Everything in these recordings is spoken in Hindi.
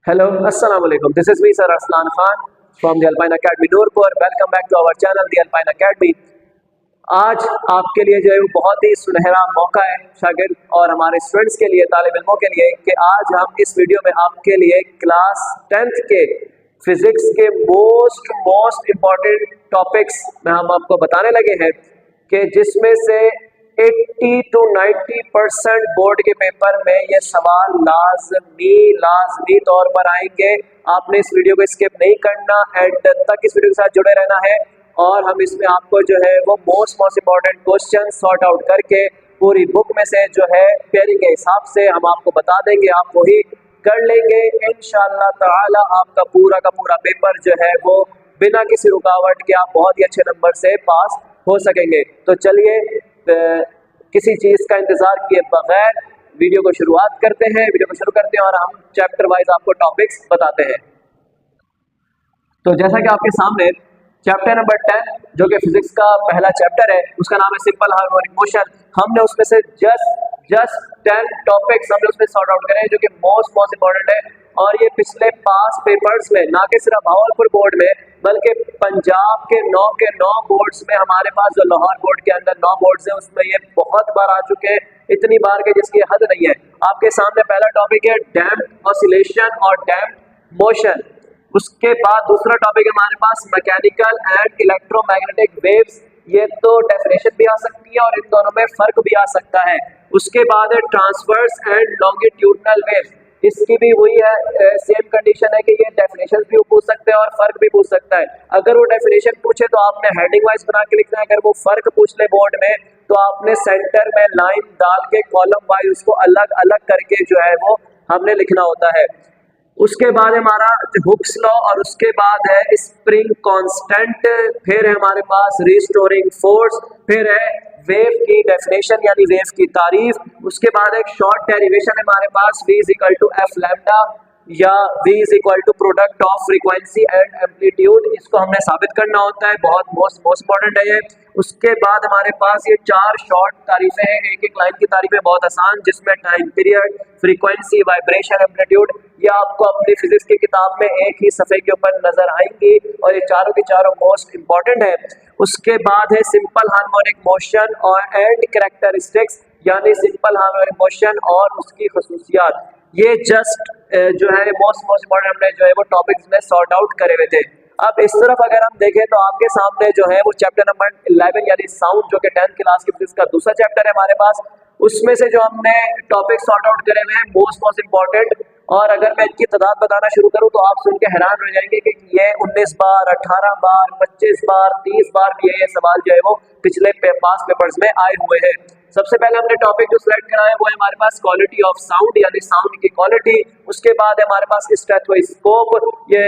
Hello, Assalamu alaikum. This is me, Sir Arslan Khan from the Alpine Academy Noorpur. Welcome back to our channel, the Alpine Academy. आज आपके लिए जो है वो बहुत ही सुनहरा मौका है शागिर्द और हमारे स्टूडेंट्स के लिए, तालिब इल्मों के लिए, कि आज हम इस वीडियो में आपके लिए क्लास 10th के फिजिक्स के मोस्ट इम्पॉर्टेंट टॉपिक्स में हम आपको बताने लगे हैं कि जिसमें से 80 to 90% बोर्ड के पेपर में ये सवाल लाजमी तौर पर आएंगे। आपने इस वीडियो को स्किप नहीं करना, एंड तक इस वीडियो के साथ जुड़े रहना है और हम इसमें आपको जो है वो most important question sort out करके पूरी बुक में से जो है पेयरिंग के हिसाब से हम आपको बता देंगे, आप वही कर लेंगे। इंशाअल्लाह ताला आपका पूरा का पूरा पेपर जो है वो बिना किसी रुकावट के आप बहुत ही अच्छे नंबर से पास हो सकेंगे। तो चलिए किसी चीज़ का इंतज़ार किए बगैर वीडियो को शुरू करते हैं और हम चैप्टर वाइज आपको टॉपिक्स बताते हैं। तो जैसा कि आपके सामने चैप्टर नंबर 10 जो कि फिजिक्स का पहला चैप्टर है, उसका नाम है सिंपल हार्मोनिक मोशन। हमने उसमें से जस्ट 10 टॉपिक्स हमने उसमें सॉर्ट आउट करे जो कि मोस्ट इम्पॉर्टेंट है, और ये पिछले पास पेपर्स में ना कि सिर्फ भावलपुर बोर्ड में बल्कि पंजाब के 9 बोर्ड्स में, हमारे पास जो लाहौर बोर्ड के अंदर 9 बोर्ड्स हैं उसमें ये बहुत बार आ चुके हैं, इतनी बार के जिसकी हद नहीं है। आपके सामने पहला टॉपिक है डैम्प्ड ऑसिलेशन और डैम्प्ड मोशन। उसके बाद दूसरा टॉपिक है हमारे पास मैकेनिकल एंड इलेक्ट्रोमैग्नेटिक वेव्स। ये तो डेफिनेशन भी आ सकती है और इन दोनों में फर्क भी आ सकता है। उसके बाद है ट्रांसवर्स एंड लॉन्गिट्यूडनल वेव्स। इसकी भी वही है, सेम कंडीशन है कि ये डेफिनेशन भी पूछ सकते हैं और फर्क भी पूछ सकता है। अगर वो डेफिनेशन पूछे तो आपने हेडिंग वाइज बना के लिखना है, अगर वो फर्क पूछ ले बोर्ड में तो आपने सेंटर में लाइन डाल के कॉलम वाइज उसको अलग अलग करके जो है वो हमने लिखना होता है। उसके बाद हमारा हुक्स लॉ और उसके बाद है स्प्रिंग कांस्टेंट, फिर है हमारे पास रिस्टोरिंग फोर्स, फिर है वेव की डेफिनेशन यानी वेव की तारीफ। उसके बाद एक शॉर्ट डेरिवेशन है हमारे पास v is equal to f lambda या v is equal to product of frequency and amplitude. इसको हमने साबित करना होता है, बहुत मोस्ट इंपॉर्टेंट है ये। उसके बाद हमारे पास ये 4 शॉर्ट तारीफें हैं, एक लाइन की तारीफें बहुत आसान, जिसमें time period, frequency, vibration, amplitude, ये आपको अपनी फिजिक्स की किताब में एक ही सफ़े के ऊपर नजर आएंगी और ये चारों की चारों मोस्ट इंपॉर्टेंट है। उसके बाद है सिंपल हार्मोनिक मोशन और एंड कैरेक्टरिस्टिक्स यानी सिंपल हार्मोनिक मोशन और उसकी खसूसियात। ये जस्ट जो है मोस्ट इंपॉर्टेंट हमने जो है वो टॉपिक्स में सॉर्ट आउट करे हुए थे। अब इस तरफ अगर हम देखें तो आपके सामने जो है वो चैप्टर नंबर 11 यानी साउंड, जो कि 10th क्लास की फिजिक्स का दूसरा चैप्टर है हमारे पास। उसमें से जो हमने टॉपिक सॉर्ट आउट करे हुए हैं मोस्ट इम्पॉर्टेंट, और अगर मैं इनकी तादाद बताना शुरू करूं तो आप सुन के हैरान हो जाएंगे कि ये 19 बार, 18 बार, 25 बार, 30 बार भी ये सवाल जो है वो पिछले पास पेपर्स में आए हुए हैं। सबसे पहले हमने टॉपिक जो सिलेक्ट करा है वो है हमारे पास क्वालिटी ऑफ साउंड यानी साउंड की क्वालिटी। उसके बाद है हमारे पास स्टेथोस्कोप, ये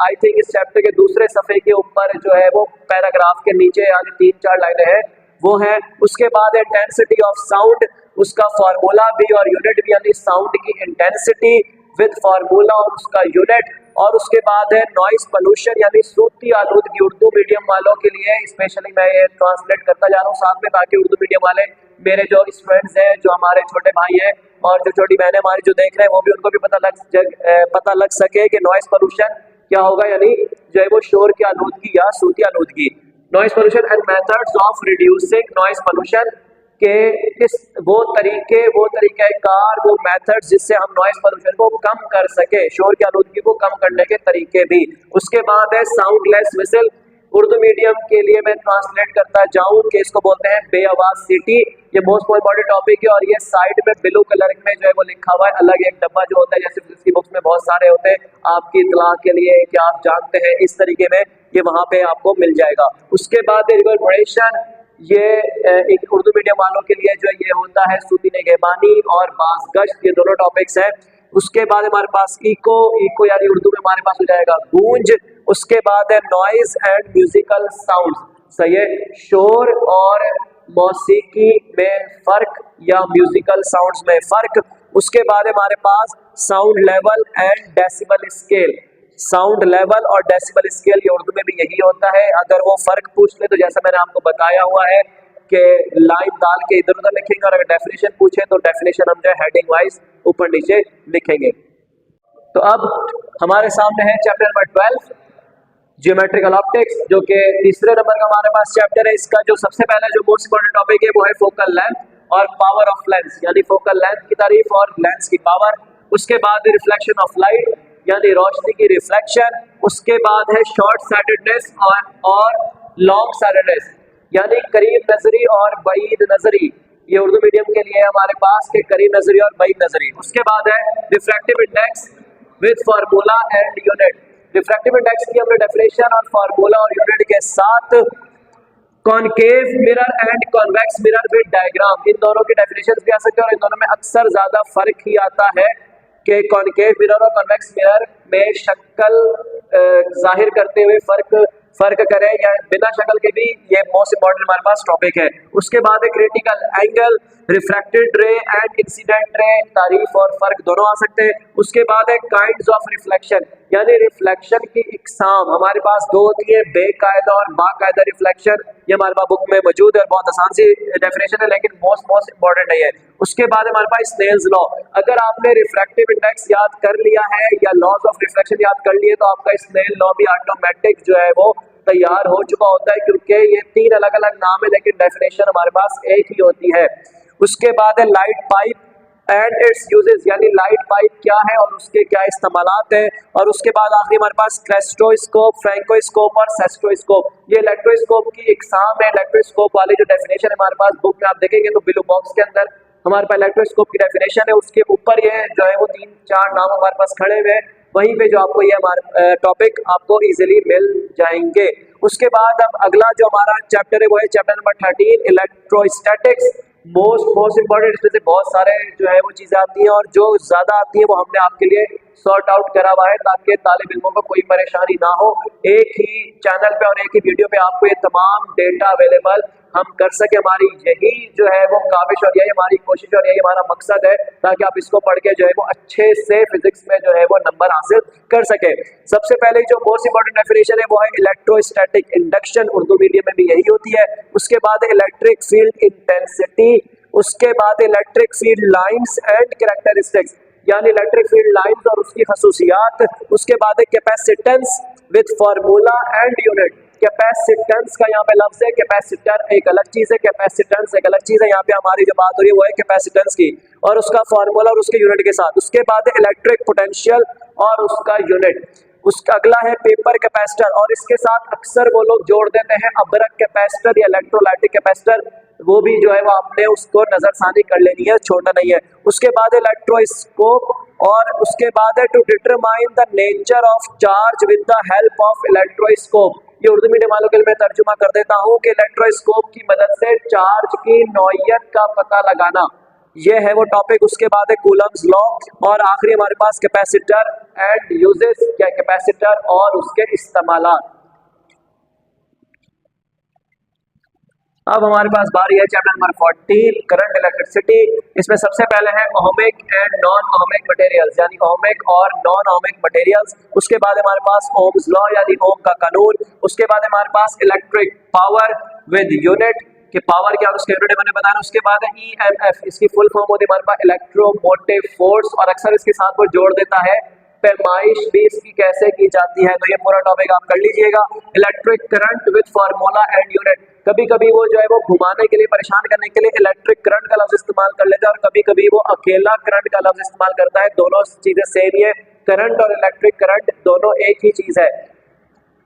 आई थिंक इस चैप्टर के दूसरे सफ़े के ऊपर जो है वो पैराग्राफ के नीचे यानी 3-4 लाइनें हैं वो है। उसके बाद है इंटेंसिटी ऑफ साउंड, उसका फार्मूला भी और यूनिट भी यानी साउंड की इंटेंसिटी विद फार्मूला और उसका यूनिट। और उसके बाद है नॉइस पोल्यूशन यानी सूती आलूदगी। उर्दू मीडियम वालों के लिए स्पेशली मैं ये ट्रांसलेट करता जा रहा हूँ साथ में, ताकि उर्दू मीडियम वाले मेरे जो स्टूडेंट्स हैं, जो हमारे छोटे भाई हैं और जो छोटी बहनें हमारी जो देख रहे हैं, वो भी उनको भी पता लग सके कि नॉइस पोल्यूशन क्या होगा, यानी जो है वो शोर की आलूदगी या सूती आलूदगी। Noise pollution and methods of reducing noise pollution के वो तरीक़ेकार, वो मेथड्स जिससे हम नॉइस पोल्यूशन को कम कर सके, शोर की आलूदगी को कम करने के तरीके भी। उसके बाद है साउंडलेस विसल। उर्दू मीडियम के लिए मैं ट्रांसलेट करता जाऊं कि इसको बोलते हैं बेआवाज सिटी। ये मोस्ट इम्पॉर्टेंट टॉपिक है और ये साइड में ब्लू कलर में जो है वो लिखा हुआ है, अलग एक डब्बा जो होता है जैसे फिजिक्स की बुक्स में बहुत सारे होते हैं, आपकी इतला के लिए कि आप जानते हैं, इस तरीके में ये वहाँ पे आपको मिल जाएगा। उसके बाद रिवर्बरेशन, ये एक उर्दू मीडियम वालों के लिए जो ये होता है सूती निगहबानी और बाज़गश्त, ये दोनों टॉपिक्स हैं। उसके बाद हमारे पास इको यानी उर्दू में हमारे पास हो जाएगा गूंज। उसके बाद है नॉइज एंड म्यूजिकल साउंड, सही है, शोर और मौसीकी में फर्क या म्यूजिकल साउंड्स में फर्क। उसके बाद हमारे पास sound level and decibel scale. Sound level और डेसिबल स्केल ये उर्दू में भी यही होता है। अगर वो फर्क पूछ ले तो जैसा मैंने आपको बताया हुआ है कि लाइन डाल के इधर उधर लिखेंगे, और अगर डेफिनेशन पूछे तो डेफिनेशन हम जो है हेडिंग वाइज ऊपर नीचे लिखेंगे। तो अब हमारे सामने है चैप्टर नंबर 12 जियोमेट्रिकल ऑप्टिक्स, जो कि तीसरे नंबर का हमारे पास चैप्टर है। इसका जो सबसे पहला जो मोस्ट इंपॉर्टेंट टॉपिक है वो है फोकल लेंथ और पावर ऑफ लेंस, यानी फोकल लेंथ की तारीफ और लेंस की पावर। उसके बाद रिफ्लेक्शन ऑफ लाइट, यानी रोशनी की रिफ्लेक्शन। उसके बाद है शॉर्ट साइटेडनेस और लॉन्ग साइटेडनेस, यानी करीब नजरी और बईद नजरी। ये उर्दू मीडियम के लिए हमारे पास के करीब नजरी और बईद नजरी। उसके बाद है refractive index with formula and unit. Refractive index की हमने डेफिनेशन और फार्मूला और यूनिट के साथ concave mirror and convex mirror with diagram, इन दोनों की डेफिनेशन भी आ सकते हैं। और इन दोनों में अक्सर ज्यादा फर्क ही आता है कि कॉनकेव मिरर और कॉन्वेक्स मिरर में शक्ल जाहिर करते हुए फर्क करें या बिना शक्ल के भी, ये मोस्ट इंपॉर्टेंट हमारे पास टॉपिक है। उसके बाद है क्रिटिकल एंगल, रिफ्रैक्टेड रे एंड इंसिडेंट रे, तारीफ और फर्क दोनों आ सकते हैं। उसके बाद है काइंड्स ऑफ रिफ्लेक्शन, यानी रिफ्लेक्शन की इकसाम हमारे पास दो होती है, बेकायदा और बाकायदा रिफ्लेक्शन। ये हमारे पास बुक में मौजूद है, बहुत आसान सी डेफिनेशन है लेकिन मोस्ट इंपॉर्टेंट है ये। उसके बाद हमारे पास स्नेल्स लॉ। अगर आपने रिफ्रैक्टिव इंडेक्स याद कर लिया है या लॉज ऑफ रिफ्लेक्शन याद कर लिए तो आपका स्नेल लॉ भी ऑटोमेटिक जो है वो तैयार हो चुका होता है, क्योंकि ये तीन अलग अलग नाम है लेकिन डेफिनेशन हमारे पास एक ही होती है। उसके बाद है light pipe and it's uses, यानी लाइट पाइप क्या है और उसके क्या इस्तेमालात है। और उसके बाद आखिरी हमारे पास क्लेस्ट्रोस्कोप, फ्रैंकोस्कोप और सेस्ट्रोस्कोप। ये इलेक्ट्रोस्कोप की इकसाम है। इलेक्ट्रोस्कोप वाली जो डेफिनेशन है हमारे पास बुक में आप देखेंगे तो ब्लू बॉक्स के अंदर हमारे पास इलेक्ट्रोस्कोप की डेफिनेशन है, उसके ऊपर ये जो है वो 3-4 नाम हमारे पास खड़े हुए हैं, वहीं पे जो आपको ये हमारा टॉपिक आपको इजीली मिल जाएंगे। उसके बाद अब अगला जो हमारा चैप्टर है वो है chapter number 13 electrostatics. Most important, इसमें से बहुत सारे जो है वो चीजें आती हैं और जो ज्यादा आती है वो हमने आपके लिए सॉर्ट आउट करा हुआ है ताकि तालिब इल्मों को कोई परेशानी ना हो। एक ही चैनल पे और एक ही वीडियो पे आपको ये तमाम डेटा अवेलेबल हम कर सके। हमारी यही जो है वो काविश और यही हमारी कोशिश और यही हमारा मकसद है ताकि आप इसको पढ़ के जो है वो अच्छे से फिजिक्स में जो है वो नंबर हासिल कर सके। सबसे पहले जो मोस्ट इंपॉर्टेंट डेफिनेशन है वो है इलेक्ट्रोस्टैटिक इंडक्शन, उर्दू मीडियम में भी यही होती है। उसके बाद इलेक्ट्रिक फील्ड इंटेंसिटी, उसके बाद electric field lines and characteristics, यानी इलेक्ट्रिक फील्ड लाइंस और उसकी खसूसियात। उसके बाद है capacitance with formula and unit. Capacitance का यहाँ पे लफ्ज है, कैपेसिटर एक अलग चीज है, कैपेसिटेंस एक अलग चीज है। यहाँ पे हमारी जो बात हो रही है वो है कैपेसिटेंस की और उसका फार्मूला और उसके यूनिट के साथ। उसके बाद इलेक्ट्रिक पोटेंशियल और उसका यूनिट। उसका अगला है पेपर कैपेसिटर और इसके साथ अक्सर वो लोग जोड़ देते हैं अब्रक कैपेसिटर या इलेक्ट्रोलाइटिक कैपेसिटर, वो भी जो है वो आपने उसको नजरसानी कर लेनी है, छोड़ना नहीं है। उसके बाद इलेक्ट्रोस्कोप और उसके बाद है to determine the nature of charge with the help of electroscope. ये उर्दू मीडियम वालों के लिए मैं तर्जुमा कर देता हूँ कि इलेक्ट्रोस्कोप की मदद से चार्ज की नौइयत का पता लगाना, ये है वो टॉपिक। उसके बाद है कूलम्स लॉ और आखिरी हमारे पास कैपेसिटर एंड यूजेस, क्या कैपेसिटर और उसके इस्तेमालात। अब हमारे पास बारी है चैप्टर नंबर 14 करंट इलेक्ट्रिसिटी। इसमें सबसे पहले है ohmic and non ohmic materials, यानी ओहमिक और नॉन ओहमिक मटेरियल्स। उसके बाद हमारे पास ओम्स लॉ यानी ओम का कानून। उसके बाद हमारे पास इलेक्ट्रिक पावर विद यूनिट कि पावर क्या और उसके यूनिट मैंने बताया। उसके बाद है ईएमएफ, इसकी फुल फॉर्म होती है हमारे पास इलेक्ट्रोमोटिव फोर्स और अक्सर इसके साथ वो जोड़ देता है पैमाइश भी इसकी कैसे की जाती है, तो ये पूरा टॉपिक आप कर लीजिएगा। Electric current with formula and unit, कभी कभी वो जो है वो घुमाने के लिए परेशान करने के लिए इलेक्ट्रिक करंट का लफ्ज इस्तेमाल कर लेता है और कभी कभी वो अकेला करंट का लफ्ज इस्तेमाल करता है। दोनों चीजें सेम ही है, करंट और इलेक्ट्रिक करंट दोनों एक ही चीज है।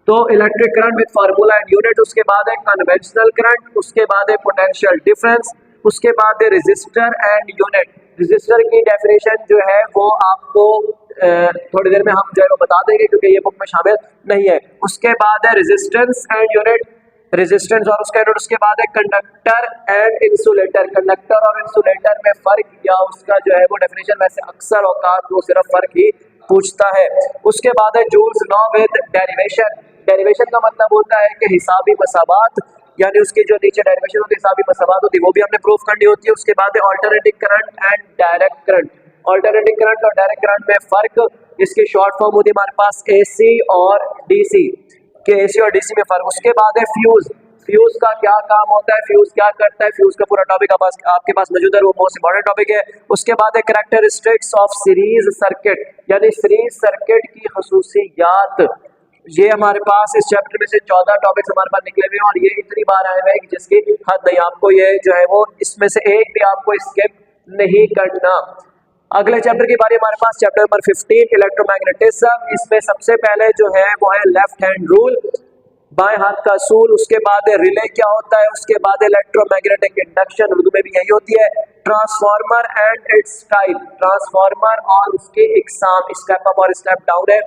तो electric current with formula and unit. उसके बाद है कन्वेंशनल करंट। उसके बाद है पोटेंशियल डिफरेंस। उसके बाद है रेजिस्टर एंड यूनिट। रेजिस्टर की डेफिनेशन जो है वो आपको थोड़ी देर में हम जो है वो बता देंगे क्योंकि ये बुक में शामिल नहीं है। उसके बाद है रेजिस्टेंस एंड यूनिट, रेजिस्टेंस और उसका यूनिट। उसके बाद है कंडक्टर एंड इंसुलेटर। कंडक्टर और इंसुलेटर में फर्क या उसका जो है वो डेफिनेशन वैसे अक्सर औकात वो सिर्फ फर्क ही पूछता है। उसके बाद है joules law with derivation. Derivation का मतलब होता है कि हिसाबी मसाबात, यानी उसकी जो नीचे डेरिवेशन होती है हिसाबी मसाबात होती है वो भी हमने प्रूफ करनी होती है। उसके बाद है alternating current and direct current. Alternating current और डायरेक्ट करंट में फर्क, इसकी शॉर्ट फॉर्म होती है हमारे पास एसी और डीसी के, एसी और डीसी में फर्क। उसके बाद है फ्यूज। फ्यूज का क्या काम होता है, फ्यूज क्या करता है, फ्यूज का पूरा टॉपिक आपके पास मौजूद है, वो मोस्ट इंपॉर्टेंट टॉपिक है। उसके बाद है कैरेक्टरिस्टिक्स ऑफ सीरीज सर्किट, यानी सीरीज सर्किट की खसूसियात। ये हमारे पास इस चैप्टर में से 14 टॉपिक्स हमारे पास निकले हुए हैं और ये इतनी बार आए हुए हैं कि जिसकी हद नहीं। आपको ये जो है वो इसमें से एक भी आपको स्किप नहीं करना। अगले चैप्टर की बारी हमारे पास चैप्टर नंबर 15 इलेक्ट्रोमैग्नेटिज्म। इसमें सबसे पहले जो है वो है लेफ्ट हैंड रूल, बाएं हाथ का असूल। उसके बाद रिले क्या होता है, उसके बाद इलेक्ट्रोमैग्नेटिक इंडक्शन, उर्दू में भी यही होती है। Transformer and it's type, transformer और उसके इकसाम, स्टेप अप और स्टेप डाउन है,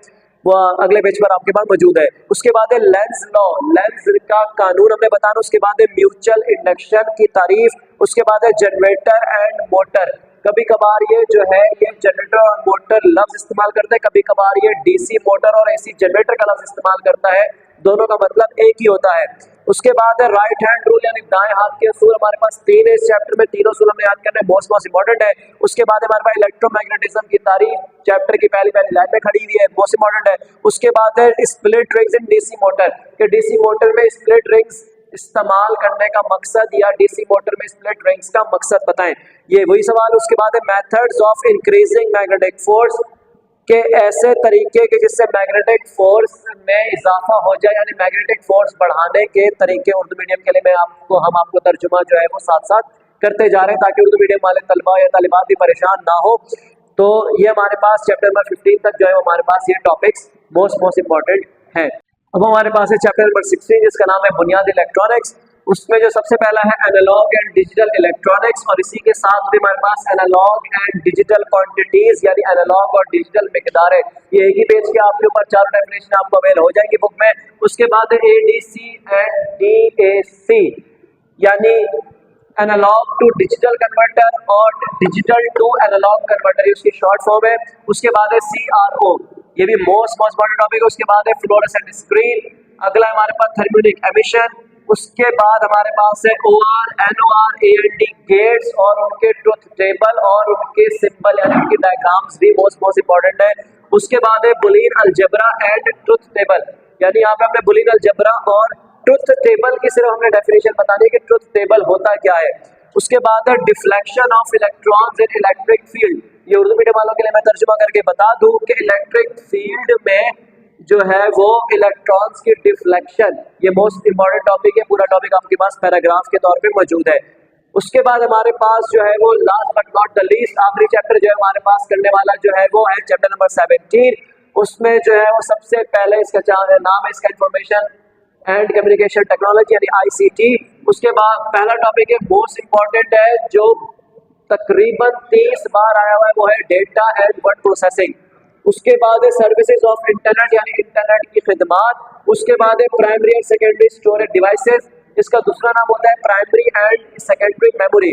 वो अगले पेज पर आपके पास मौजूद है। उसके बाद है लेंज लॉ, लेंज का कानून हमने बताना। उसके बाद है म्यूचुअल इंडक्शन की तारीफ। उसके बाद है जनरेटर एंड मोटर। कभी कभार ये जो है ये जनरेटर और मोटर लफ्ज इस्तेमाल करते हैं, कभी कभार ये डीसी मोटर और एसी जनरेटर का लफ्ज इस्तेमाल करता है, दोनों का मतलब एक ही होता है। उसके बाद है राइट हैंड रूल, यानी दाएं हाथ के असूल। हमारे पास 3 है इस चैप्टर में, तीनों असूल हमें याद करना है, मोस्ट इंपॉर्टेंट है। उसके बाद हमारे पास इलेक्ट्रोमैग्नेटिज्म की तारीफ चैप्टर की पहली लाइन में खड़ी हुई है, मोस्ट इंपॉर्टेंट है। उसके बाद है split rings in DC motor, कि डीसी मोटर में स्प्लिट रिंग्स इस्तेमाल करने का मकसद या डीसी मोटर में स्प्लिट रिंग्स का मकसद बताएं, ये वही सवाल। उसके बाद है methods of increasing magnetic force, के ऐसे तरीके के जिससे मैग्नेटिक फोर्स में इजाफा हो जाए, यानी मैग्नेटिक फोर्स बढ़ाने के तरीके। उर्दू मीडियम के लिए हम आपको तर्जुमा जो है वो साथ साथ करते जा रहे हैं ताकि उर्दू मीडियम वाले तलबा या तालिबात भी परेशान ना हो। तो ये हमारे पास चैप्टर नंबर 15 तक जो है हमारे पास ये टॉपिक्स मोस्ट इंपॉर्टेंट है। अब हमारे पास है चैप्टर नंबर 16 जिसका नाम है बुनियाद इलेक्ट्रॉनिक्स। उसमें जो सबसे पहला है एनालॉग एंड डिजिटल इलेक्ट्रॉनिक्स, और इसी के साथ भी हमारे पास एनालॉग एंड डिजिटल क्वांटिटीज, यानी एनालॉग और डिजिटल मिकदार है। ये एक ही पेज के आपके ऊपर 4 डेफिनेशन आपको अवेल हो जाएंगी बुक में। उसके बाद है एडीसी एंड डीएसी, यानी एनालॉग टू डिजिटल कन्वर्टर और डिजिटल टू एनालॉग कन्वर्टर, ये उसकी शॉर्ट फॉर्म है। उसके बाद है सीआरओ, ये भी मोस्ट इंपॉर्टेंट टॉपिक है। उसके बाद है फ्लोरोसेंट स्क्रीन। अगला हमारे पास थर्मोनिक एमिशन। उसके बाद हमारे पास है ओआर, एनओआर, एएनडी गेट्स और उनके ट्रुथ टेबल और उनके सिंबल यानी उनके डायग्राम्स भी मोस्ट इंपॉर्टेंट है। उसके बाद है Boolean algebra and truth table, यानी यहाँ पे हमने बुलियन अलजेब्रा और ट्रुथ टेबल की सिर्फ हमने डेफिनेशन बतानी है कि ट्रुथ टेबल होता क्या है। उसके बाद है deflection of electrons in electric field, ये उर्दू मीडियम वालों के लिए मैं तर्जुमा करके बता दूं कि इलेक्ट्रिक फील्ड में जो है वो इलेक्ट्रॉन्स की डिफ्लेक्शन, ये मोस्ट इंपॉर्टेंट टॉपिक है। पूरा टॉपिक आपके पास पैराग्राफ के तौर पे मौजूद है। उसके बाद हमारे पास जो है वो last but not the least आखिरी चैप्टर जो है हमारे पास करने वाला जो है वो है चैप्टर नंबर 17। उसमें जो है वो सबसे पहले इसका नाम है इसका इंफॉर्मेशन एंड कम्युनिकेशन टेक्नोलॉजी यानी आईसीटी। उसके बाद पहला टॉपिक है मोस्ट इंपॉर्टेंट है जो तकरीबन 30 बार आया हुआ है, वो है डेटा एंड वर्ड प्रोसेसिंग। उसके बाद है सर्विसेज ऑफ इंटरनेट यानी इंटरनेट की खिदमात। उसके बाद है primary and secondary storage devices, इसका दूसरा नाम होता है प्राइमरी एंड सेकेंडरी मेमोरी।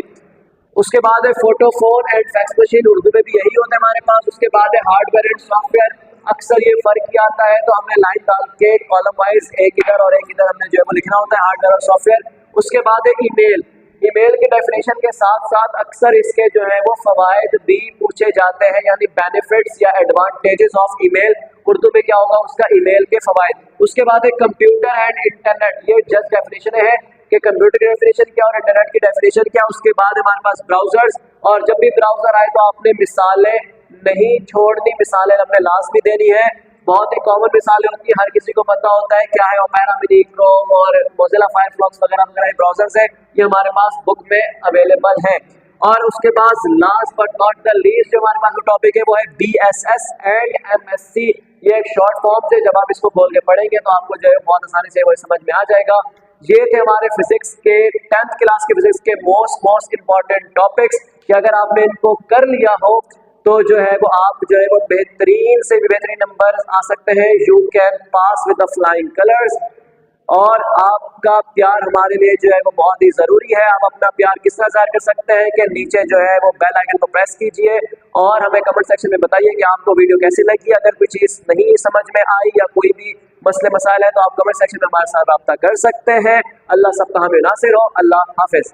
उसके बाद है photophone and fax machine, Urdu में भी यही होता है हमारे पास। उसके बाद है हार्डवेयर एंड सॉफ्टवेयर, अक्सर ये फर्क क्या आता है तो हमने लाइन डाल के कॉलम वाइज एक इधर और एक इधर हमने जो है वो लिखना होता है हार्डवेयर और सॉफ्टवेयर। उसके बाद है ईमेल, ईमेल की डेफिनेशन के साथ साथ अक्सर इसके जो है वो फवायद भी पूछे जाते हैं, यानी बेनिफिट्स या एडवांटेजेस ऑफ ईमेल, उर्दू में क्या होगा उसका ईमेल के फवायद। उसके बाद है कंप्यूटर एंड इंटरनेट, ये जस्ट डेफिनेशन है कि कंप्यूटर की डेफिनेशन क्या और इंटरनेट की डेफिनेशन क्या। उसके बाद हमारे पास ब्राउजर्स, और जब भी ब्राउजर आए तो आपने मिसालें नहीं छोड़नी, मिसालें हमने लास्ट भी देनी है। बहुत ही कॉमन मिसालें होती है, हर किसी को पता होता है क्या है ओपेरा मिनी, क्रोम और मोजिला फायरफॉक्स वगैरह वगैरह ब्राउजर्स है, ये हमारे पास बुक में अवेलेबल है। और उसके बाद last but not the least जो हमारे पास जो टॉपिक है वो है बीएसएस एंड एमएससी, ये एक शॉर्ट फॉर्म से जब आप इसको बोल के पढ़ेंगे तो आपको जो है बहुत आसानी से वो समझ में आ जाएगा। ये थे हमारे फिजिक्स के 10th क्लास के फिजिक्स के मोस्ट इंपॉर्टेंट टॉपिक्स कि अगर आपने इनको कर लिया हो तो जो है वो आप जो है वो बेहतरीन से भी बेहतरीन नंबर आ सकते हैं। You can pass with the flying colours. और आपका प्यार हमारे लिए जो है वो बहुत ही जरूरी है। आप अपना प्यार किस तरह जाहिर कर सकते हैं कि नीचे जो है वो बेल आइकन को प्रेस कीजिए और हमें कमेंट सेक्शन में बताइए कि आपको वीडियो कैसी लगी। अगर कोई चीज नहीं समझ में आई या कोई भी मसले मसाइल है तो आप कमेंट सेक्शन में हमारे साथ राब्ता कर सकते हैं। अल्लाह सबका हमें नासिर हो। अल्लाह हाफिज।